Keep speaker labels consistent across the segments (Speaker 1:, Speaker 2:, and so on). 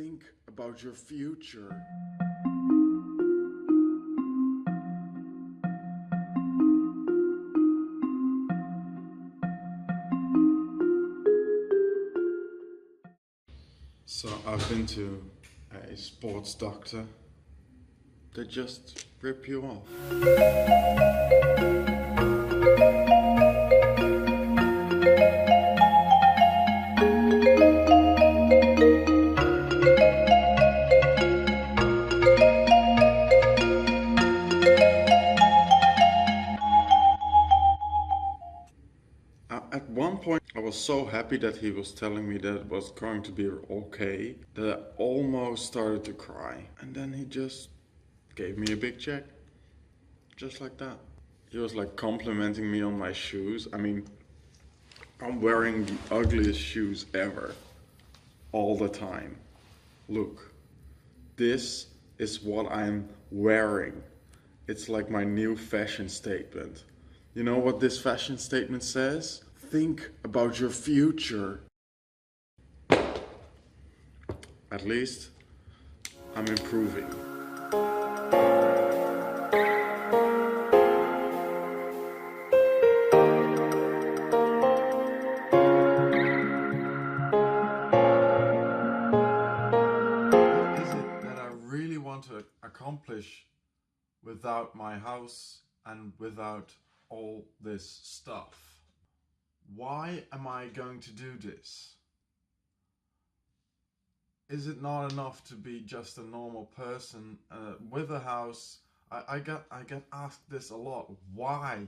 Speaker 1: Think about your future. So I've been to a sports doctor. They just rip you off. At one point, I was so happy that he was telling me that it was going to be okay that I almost started to cry. And then he just gave me a big check. Just like that. He was like complimenting me on my shoes. I mean, I'm wearing the ugliest shoes ever. All the time. Look, this is what I'm wearing. It's like my new fashion statement. You know what this fashion statement says? Think about your future. At least I'm improving. What is it that I really want to accomplish without my house and without all this stuff? Why am I going to do this? Is it not enough to be just a normal person with a house? I get asked this a lot. Why?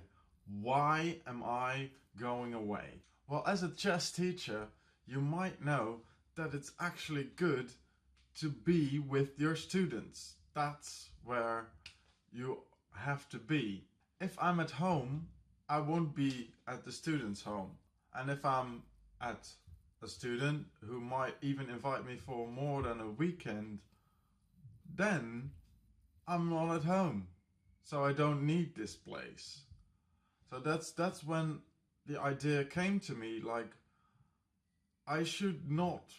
Speaker 1: Why am I going away? Well, as a chess teacher, you might know that it's actually good to be with your students. That's where you have to be. If I'm at home, I won't be at the student's home. And if I'm at a student who might even invite me for more than a weekend, then I'm not at home. So I don't need this place. So that's when the idea came to me, like, I should not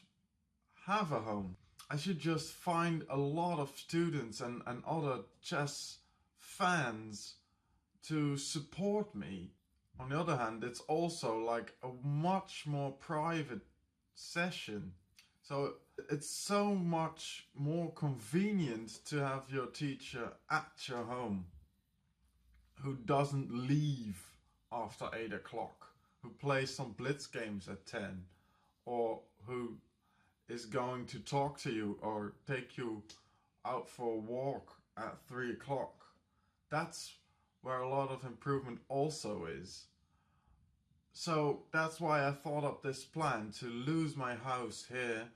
Speaker 1: have a home. I should just find a lot of students and other chess fans to support me. On the other hand, it's also like a much more private session. So it's so much more convenient to have your teacher at your home, who doesn't leave after 8 o'clock, who plays some blitz games at 10, or who is going to talk to you or take you out for a walk at 3 o'clock. That's where a lot of improvement also is. So that's why I thought up this plan to lose my house here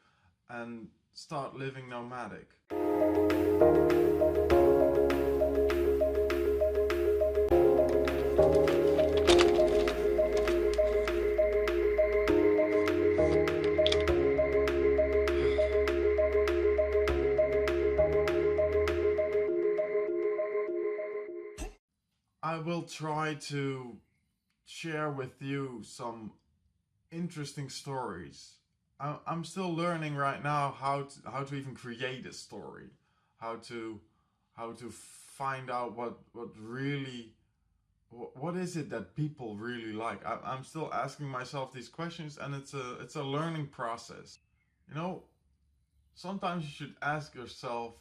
Speaker 1: and start living nomadic. I will try to share with you some interesting stories. I'm still learning right now how to even create a story, how to find out what really, what is it that people really like. I'm still asking myself these questions, and it's a learning process. You know, sometimes you should ask yourself,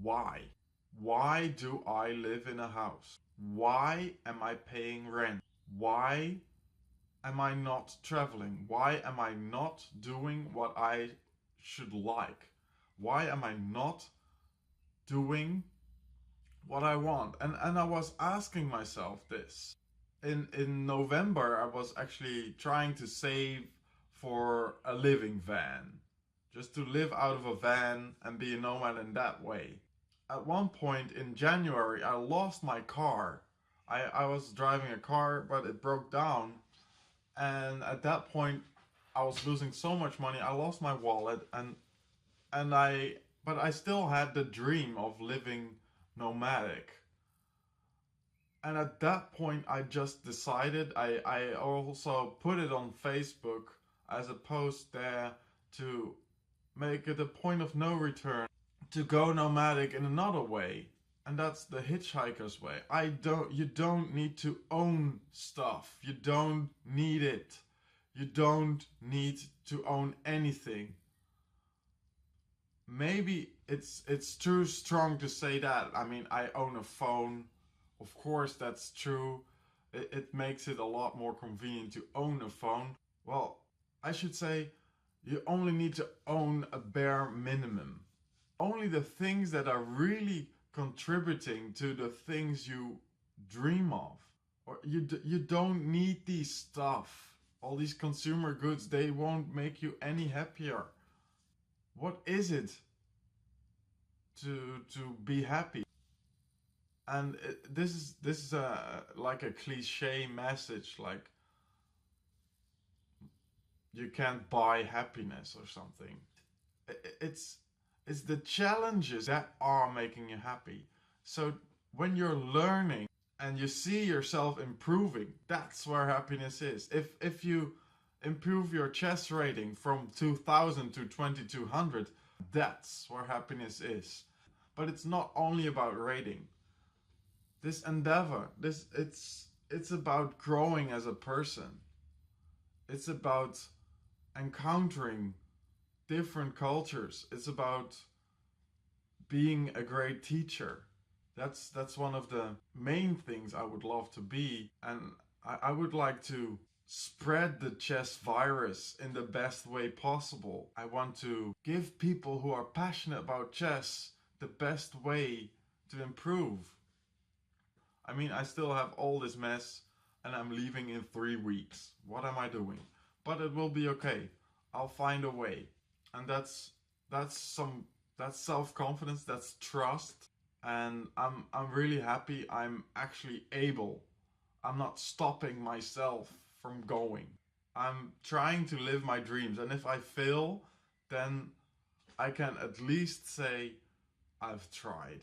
Speaker 1: why? Why do I live in a house? Why am I paying rent? Why am I not traveling? Why am I not doing what I should like? Why am I not doing what I want? And I was asking myself this. In November, I was actually trying to save for a living van. Just to live out of a van and be a nomad in that way. At one point in January, I lost my car. I was driving a car, but it broke down. And at that point, I was losing so much money. I lost my wallet, but I still had the dream of living nomadic. And at that point, I just decided, I also put it on Facebook as a post there to make it a point of no return to go nomadic in another way. And that's the hitchhiker's way. You don't need to own stuff. You don't need it. You don't need to own anything. Maybe it's too strong to say that. I mean, I own a phone. Of course, that's true. It makes it a lot more convenient to own a phone. Well, I should say you only need to own a bare minimum. Only the things that are really contributing to the things you dream of. Or you don't need these stuff. All these consumer goods, they won't make you any happier. What is it to be happy? And this is like a cliche message, like you can't buy happiness or something. It's it's the challenges that are making you happy. So when you're learning and you see yourself improving, that's where happiness is. If you improve your chess rating from 2000 to 2200, that's where happiness is. But it's not only about rating. This endeavor, it's about growing as a person. It's about encountering different cultures. It's about being a great teacher. That's one of the main things I would love to be, and I would like to spread the chess virus in the best way possible. I want to give people who are passionate about chess the best way to improve. I mean, I still have all this mess and I'm leaving in 3 weeks. What am I doing? But it will be okay. I'll find a way. And that's self-confidence, that's trust. And I'm really happy I'm actually able. I'm not stopping myself from going. I'm trying to live my dreams, and if I fail, then I can at least say I've tried.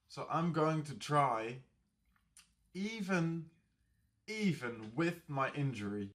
Speaker 1: So I'm going to try, even with my injury.